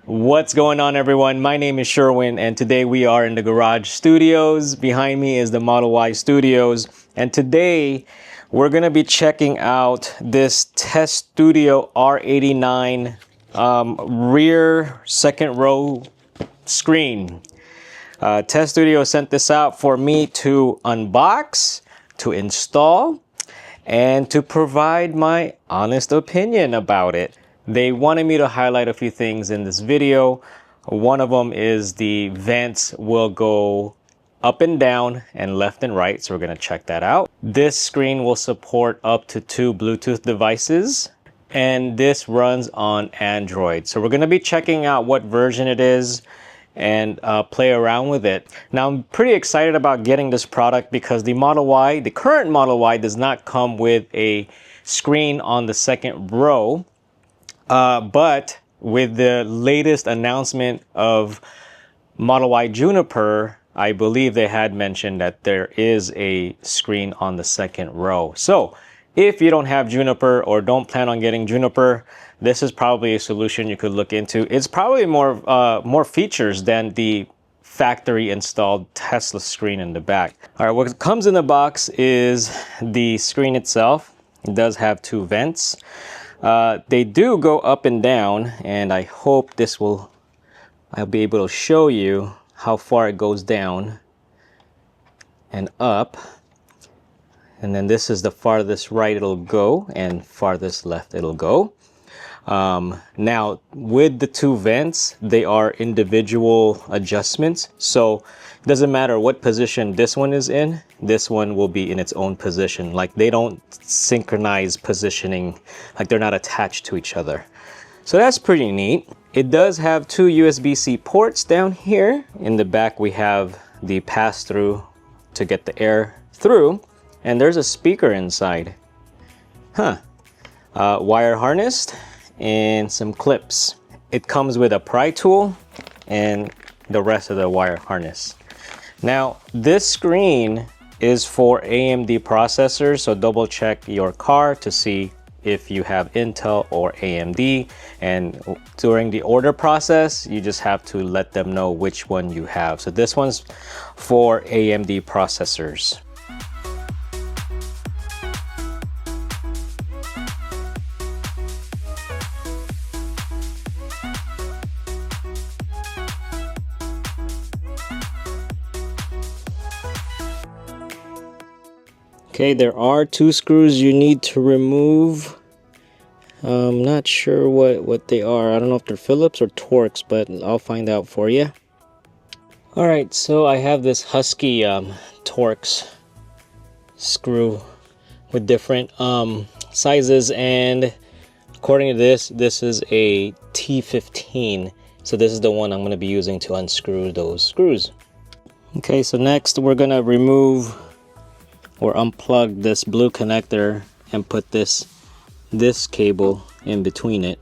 What's going on, everyone? My name is Sherwin, and today we are in the garage studios. Behind me is the Model Y Studios, and today we're going to be checking out this Tes Studio R89 rear second row screen. Tes Studio sent this out for me to unbox, to install, and to provide my honest opinion about it. They wanted me to highlight a few things in this video. One of them is the vents will go up and down and left and right, so we're going to check that out. This screen will support up to 2 Bluetooth devices, and this runs on Android. So we're going to be checking out what version it is and play around with it. Now, I'm pretty excited about getting this product because the Model Y, the current Model Y, does not come with a screen on the second row. But with the latest announcement of Model Y Juniper, I believe they had mentioned that there is a screen on the second row. So if you don't have Juniper or don't plan on getting Juniper, this is probably a solution you could look into. It's probably more features than the factory installed Tesla screen in the back. All right, what comes in the box is the screen itself. It does have 2 vents. They do go up and down, and I hope I'll be able to show you how far it goes down and up. And then this is the farthest right it'll go and farthest left it'll go. Now with the 2 vents, they are individual adjustments, so it doesn't matter what position this one is in, this one will be in its own position. Like, they don't synchronize positioning, like they're not attached to each other. So that's pretty neat. It does have 2 USB-C ports down here. In the back we have the pass-through to get the air through, and there's a speaker inside. Wire harnessed and some clips. It comes with a pry tool and the rest of the wire harness. Now, this screen is for AMD processors, so double check your car to see if you have Intel or AMD, and during the order process you just have to let them know which one you have. So this one's for AMD processors. Okay, there are 2 screws you need to remove. I'm not sure what they are. I don't know if they're Phillips or Torx, but I'll find out for you. Alright, so I have this Husky Torx screw with different sizes, and according to this is a T15. So this is the one I'm going to be using to unscrew those screws. Okay, so next we're going to remove or unplug this blue connector and put this cable in between it.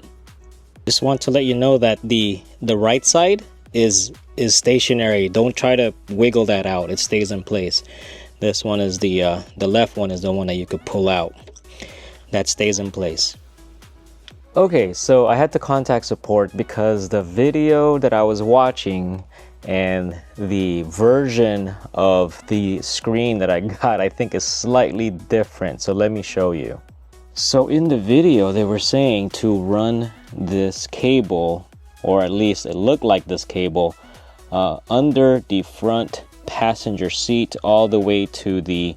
Just want to let you know that the right side is stationary. Don't try to wiggle that out, it stays in place. This one is the left one is the one that you could pull out. That stays in place. Okay, so I had to contact support because the video that I was watching and the version of the screen that I got, I think, is slightly different. So let me show you. So in the video they were saying to run this cable, or at least it looked like this cable, under the front passenger seat all the way to the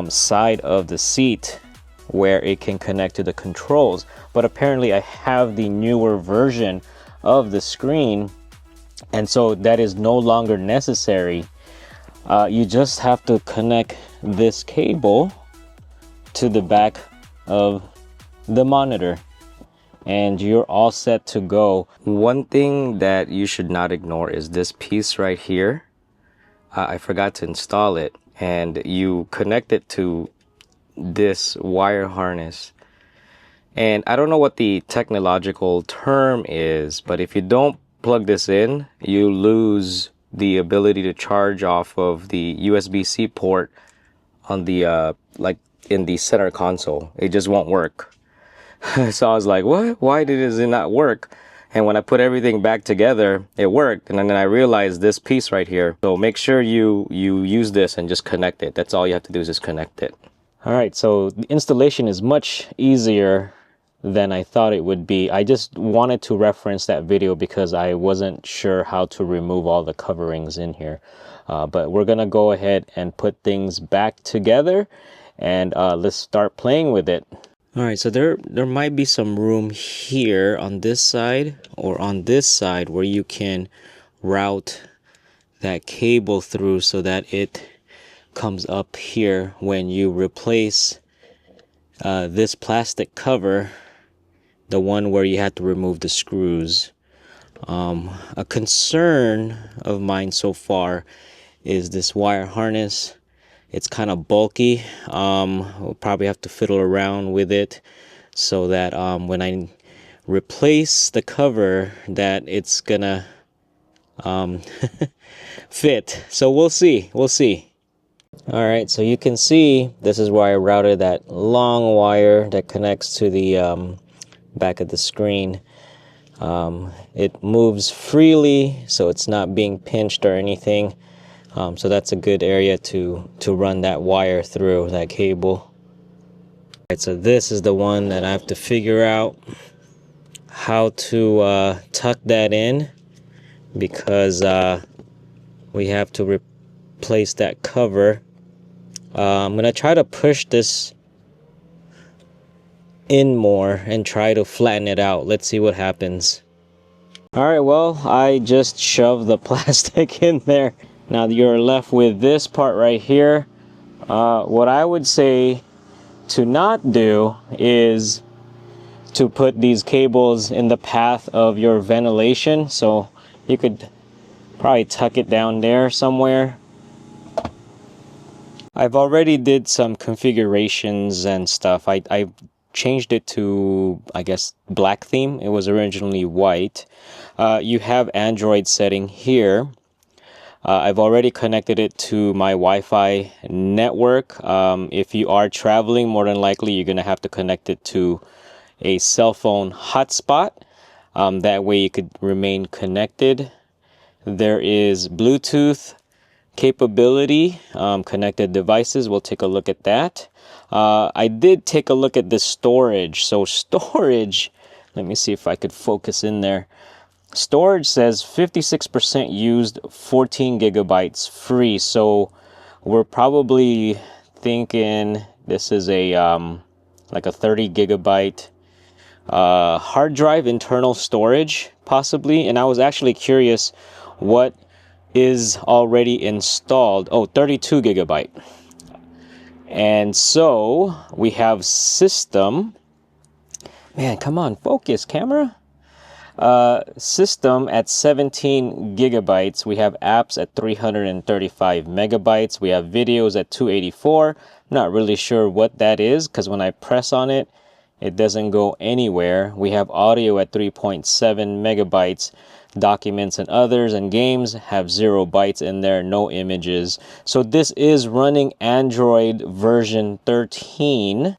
side of the seat where it can connect to the controls. But apparently I have the newer version of the screen, and so that is no longer necessary. You just have to connect this cable to the back of the monitor and you're all set to go. One thing that you should not ignore is this piece right here. I forgot to install it, and you connect it to this wire harness. And I don't know what the technological term is, but if you don't plug this in, you lose the ability to charge off of the USB-C port on the like in the center console. It just won't work. So I was like, what? Why does it not work? And when I put everything back together, it worked. And then I realized this piece right here. So make sure you use this and just connect it. That's all you have to do is just connect it. All right, so the installation is much easier than I thought it would be. I just wanted to reference that video because I wasn't sure how to remove all the coverings in here. But we're gonna go ahead and put things back together, and let's start playing with it. All right, so there might be some room here on this side or on this side where you can route that cable through so that it comes up here when you replace this plastic cover, the one where you had to remove the screws. A concern of mine so far is this wire harness. It's kind of bulky. We'll probably have to fiddle around with it so that when I replace the cover that it's gonna fit. So we'll see. All right, so you can see this is where I routed that long wire that connects to the back of the screen. It moves freely, so it's not being pinched or anything. So that's a good area to run that wire through, that cable. All right, so this is the one that I have to figure out how to tuck that in, because we have to replace that cover. I'm gonna try to push this in more and try to flatten it out. Let's see what happens. All right, well, I just shoved the plastic in there. Now you're left with this part right here. What I would say to not do is to put these cables in the path of your ventilation. So you could probably tuck it down there somewhere. I've already did some configurations and stuff. I changed it to, I guess, black theme. It was originally white. You have Android setting here. I've already connected it to my Wi-Fi network. If you are traveling, more than likely you're gonna have to connect it to a cell phone hotspot. That way you could remain connected. There is Bluetooth capability, connected devices. We'll take a look at that. I did take a look at the storage. So storage, let me see if I could focus in there. Storage says 56% used, 14 gigabytes free. So we're probably thinking this is a like a 30 gigabyte hard drive internal storage possibly. And I was actually curious what is already installed. Oh, 32 gigabyte. And so we have system. Man, come on, focus, camera. System at 17 gigabytes. We have apps at 335 megabytes. We have videos at 284. Not really sure what that is, because when I press on it, it doesn't go anywhere. We have audio at 3.7 megabytes. Documents and others and games have 0 bytes in there, no images. So this is running Android version 13.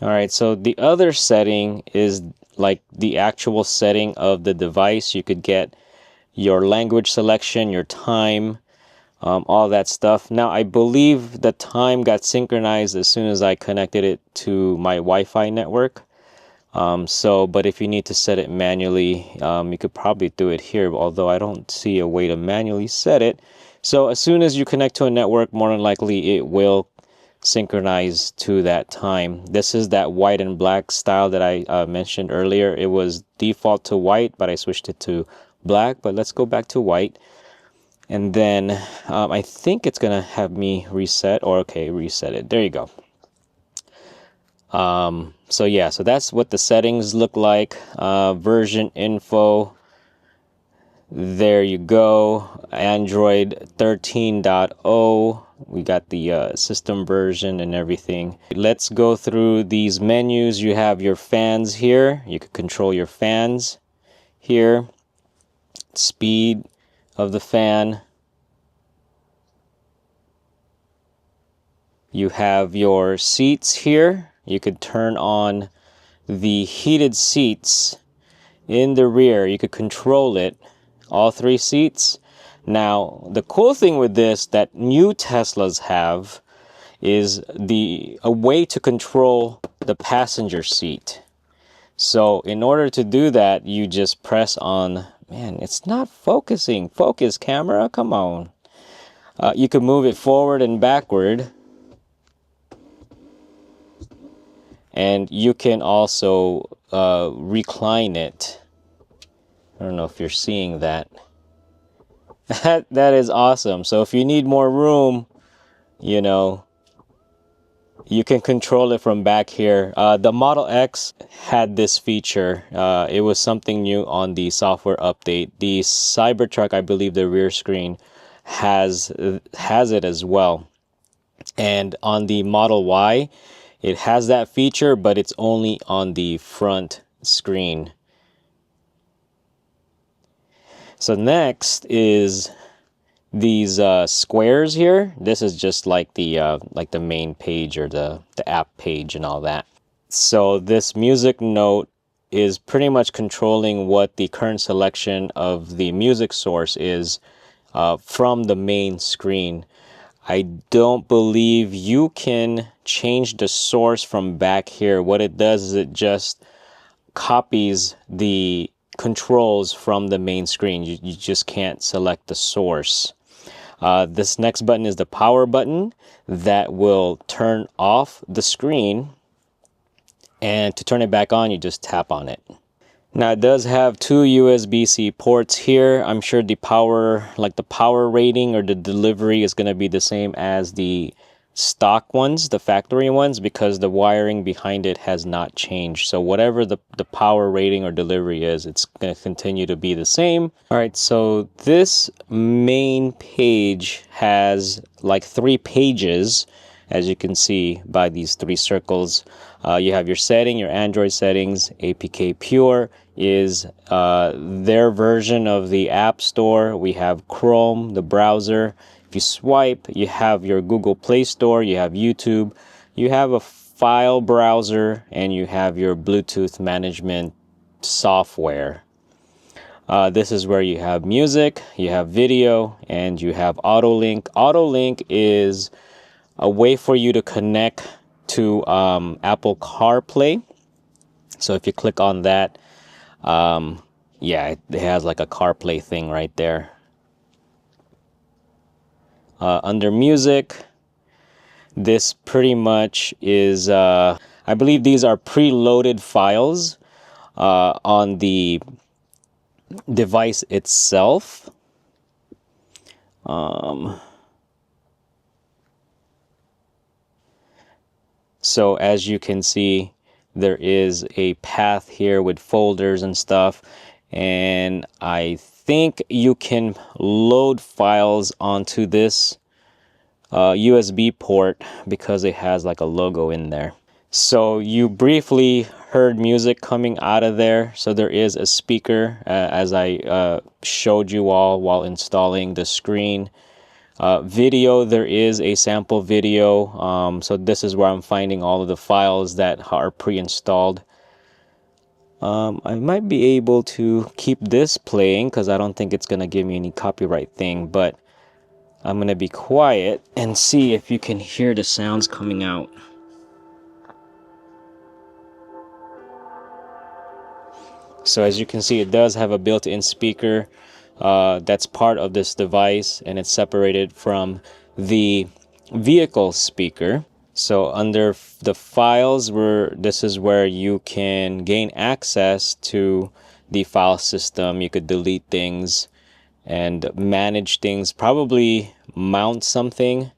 All right, so the other setting is like the actual setting of the device. You could get your language selection, your time, all that stuff. Now, I believe the time got synchronized as soon as I connected it to my Wi-Fi network. But if you need to set it manually, you could probably do it here, although I don't see a way to manually set it. So as soon as you connect to a network, more than likely it will synchronize to that time. This is that white and black style that I mentioned earlier. It was default to white, but I switched it to black. But let's go back to white. And then I think it's going to have me reset, or okay, reset it. There you go. So yeah, so that's what the settings look like. Version info. There you go. Android 13.0. We got the system version and everything. Let's go through these menus. You have your fans here. You can control your fans here. Speed of the fan. You have your seats here. You could turn on the heated seats in the rear. You could control it, all 3 seats. Now, the cool thing with this that new Teslas have is a way to control the passenger seat. So in order to do that, you just press on, man, it's not focusing. Focus, camera, come on. You can move it forward and backward. And you can also recline it. I don't know if you're seeing that. That is awesome. So if you need more room, you know, you can control it from back here. The Model X had this feature. It was something new on the software update. The Cybertruck, I believe the rear screen has it as well. And on the Model Y, it has that feature, but it's only on the front screen. So next is these squares here. This is just like the main page or the app page and all that. So this music note is pretty much controlling what the current selection of the music source is from the main screen. I don't believe you can change the source from back here. What it does is it just copies the controls from the main screen. You just can't select the source. This next button is the power button that will turn off the screen. And to turn it back on, you just tap on it. Now it does have 2 USB-C ports here. I'm sure the power rating or the delivery is going to be the same as the stock ones, the factory ones, because the wiring behind it has not changed. So whatever the power rating or delivery is, it's going to continue to be the same. All right, so this main page has like 3 pages, as you can see by these 3 circles. You have your setting, your Android settings. APK Pure is their version of the App Store. We have Chrome, the browser. If you swipe, you have your Google Play Store, you have YouTube, you have a file browser, and you have your Bluetooth management software. This is where you have music, you have video, and you have AutoLink. AutoLink is a way for you to connect to Apple CarPlay. So if you click on that, yeah, it has like a CarPlay thing right there. Under music, this pretty much is, I believe these are preloaded files on the device itself. So as you can see, there is a path here with folders and stuff. And I think you can load files onto this USB port because it has like a logo in there. So you briefly heard music coming out of there. So there is a speaker as I showed you all while installing the screen. Video, there is a sample video. So this is where I'm finding all of the files that are pre-installed. I might be able to keep this playing because I don't think it's going to give me any copyright thing, but I'm going to be quiet and see if you can hear the sounds coming out. So as you can see, it does have a built-in speaker that's part of this device, and it's separated from the vehicle speaker. So under the files, this is where you can gain access to the file system. You could delete things and manage things, probably mount something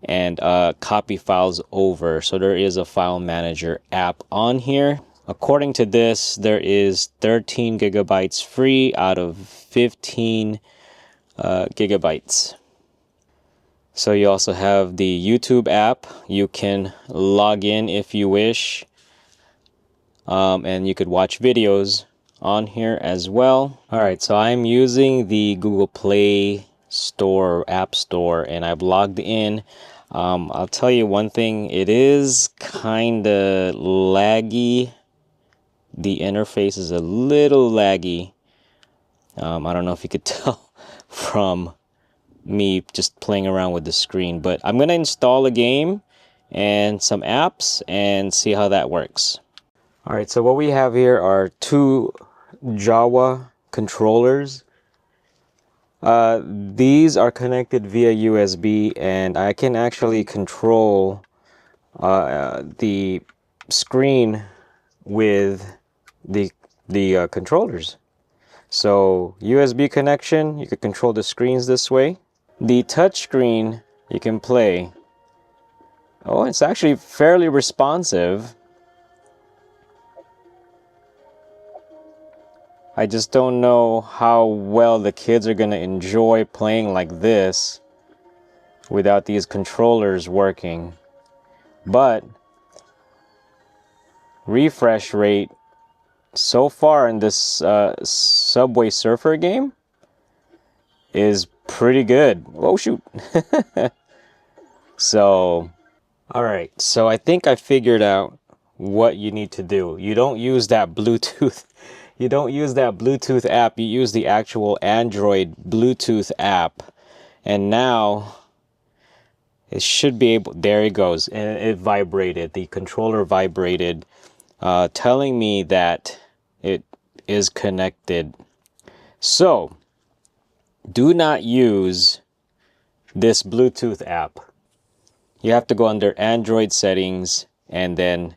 and copy files over. So there is a file manager app on here. According to this, there is 13 gigabytes free out of 15 gigabytes. So you also have the YouTube app. You can log in if you wish. And you could watch videos on here as well. All right, so I'm using the Google Play Store, App Store, and I've logged in. I'll tell you one thing, it is kind of laggy the interface is a little laggy. I don't know if you could tell from me just playing around with the screen, but I'm gonna install a game and some apps and see how that works. All right, so what we have here are two Jawa controllers. These are connected via USB, and I can actually control the screen with the controllers. So USB connection, you can control the screens this way. The touch screen, you can play. Oh, it's actually fairly responsive. I just don't know how well the kids are gonna enjoy playing like this without these controllers working. But refresh rate so far in this Subway Surfer game is pretty good. Oh shoot. So, all right, so I think I figured out what you need to do. You don't use that Bluetooth. You don't use that Bluetooth app. You use the actual Android Bluetooth app. And now it should be able, there it goes. And it vibrated. The controller vibrated, telling me that it is connected. So do not use this Bluetooth app. You have to go under Android settings and then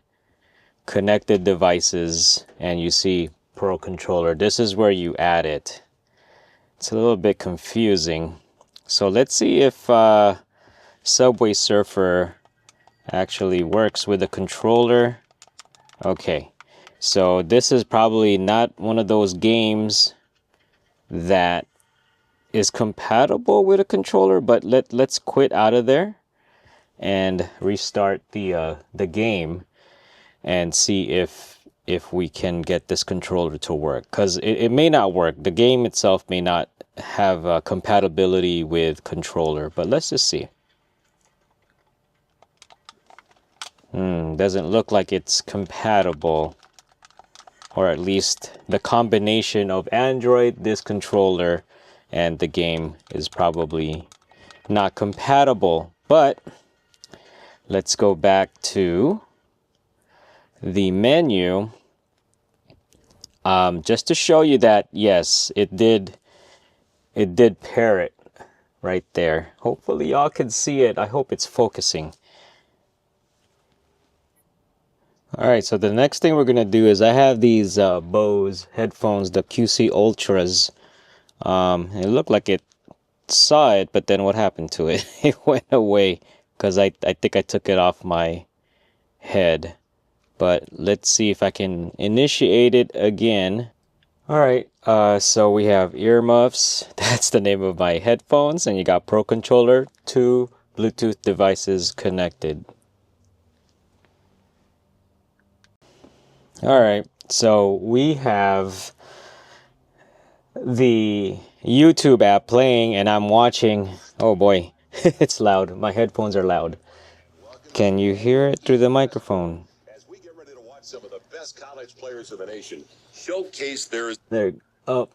connected devices, and you see Pro Controller. This is where you add it. It's a little bit confusing. So let's see if Subway Surfer actually works with the controller. Okay, so this is probably not one of those games that is compatible with a controller, but let's quit out of there and restart the game and see if we can get this controller to work, because it may not work. The game itself may not have compatibility with controller, but let's just see. Doesn't look like it's compatible, or at least the combination of Android, this controller, and the game is probably not compatible. But let's go back to the menu, just to show you that yes, it did pair it right there. Hopefully y'all can see it. I hope it's focusing. All right, so the next thing we're gonna do is I have these Bose headphones, the QC Ultras. It looked like it saw it, but then what happened to it? It went away because I think I took it off my head. But let's see if I can initiate it again. All right, so we have earmuffs. That's the name of my headphones, and you got Pro Controller, 2 Bluetooth devices connected. All right, so we have the YouTube app playing, and I'm watching. Oh boy, it's loud. My headphones are loud. Can you hear it through the microphone? As we get ready to watch some of the best college players in the nation showcase their... There. Oh,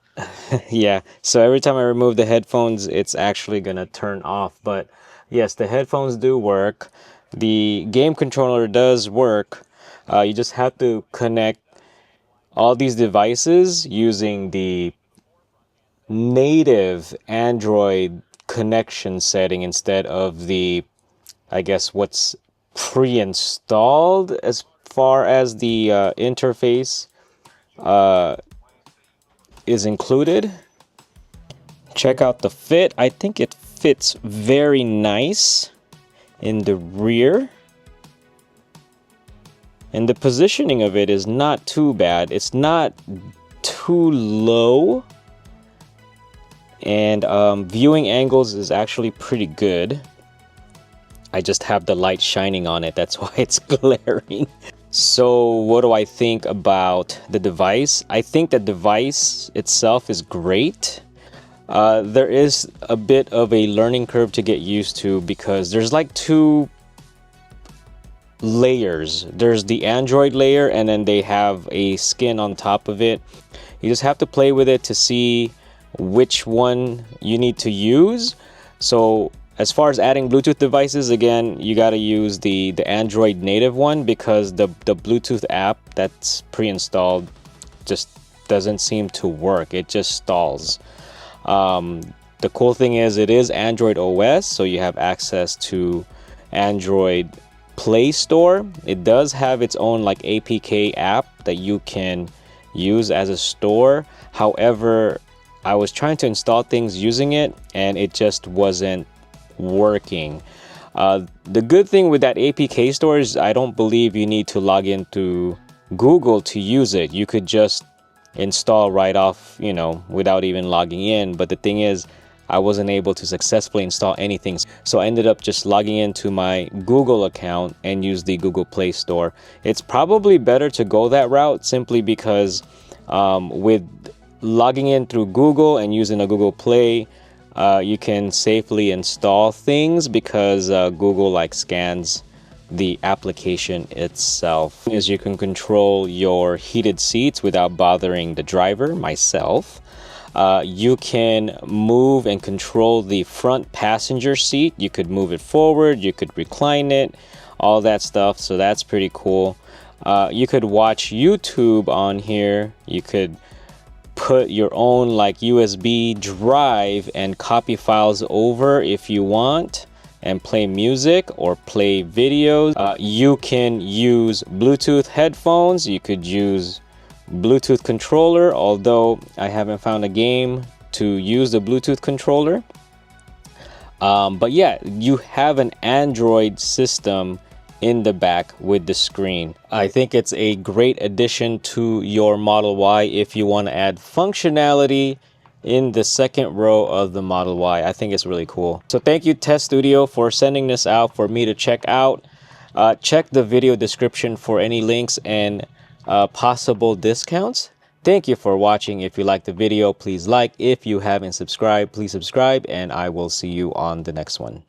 yeah. So every time I remove the headphones, it's actually gonna turn off. But yes, the headphones do work. The game controller does work. You just have to connect all these devices using the native Android connection setting instead of the, I guess, what's pre-installed as far as the interface is included. Check out the fit. I think it fits very nice in the rear. And the positioning of it is not too bad. It's not too low. And viewing angles is actually pretty good. I just have the light shining on it. That's why it's glaring. So what do I think about the device? I think the device itself is great. There is a bit of a learning curve to get used to because there's like two layers. There's the Android layer, and then they have a skin on top of it. You just have to play with it to see which one you need to use. So as far as adding Bluetooth devices, again, you got to use the Android native one, because the Bluetooth app that's pre-installed just doesn't seem to work. It just stalls. The cool thing is it is Android OS, so you have access to Android Play Store. It does have its own like APK app that you can use as a store. However, I was trying to install things using it and it just wasn't working. The good thing with that APK store is I don't believe you need to log into Google to use it. You could just install right off, you know, without even logging in. But the thing is, I wasn't able to successfully install anything. So I ended up just logging into my Google account and use the Google Play Store. It's probably better to go that route, simply because with logging in through Google and using a Google Play, you can safely install things, because Google like scans the application itself. As you can control your heated seats without bothering the driver, myself. You can move and control the front passenger seat. You could move it forward, you could recline it, all that stuff. So that's pretty cool. You could watch YouTube on here. You could put your own like USB drive and copy files over if you want, and play music or play videos. You can use Bluetooth headphones. You could use Bluetooth controller, although I haven't found a game to use the Bluetooth controller. But yeah, you have an Android system in the back with the screen. I think it's a great addition to your Model Y if you want to add functionality in the second row of the Model Y. I think it's really cool. So thank you, Tes Studio, for sending this out for me to check out. Check the video description for any links and possible discounts. Thank you for watching. If you liked the video, please like. If you haven't subscribed, please subscribe, and I will see you on the next one.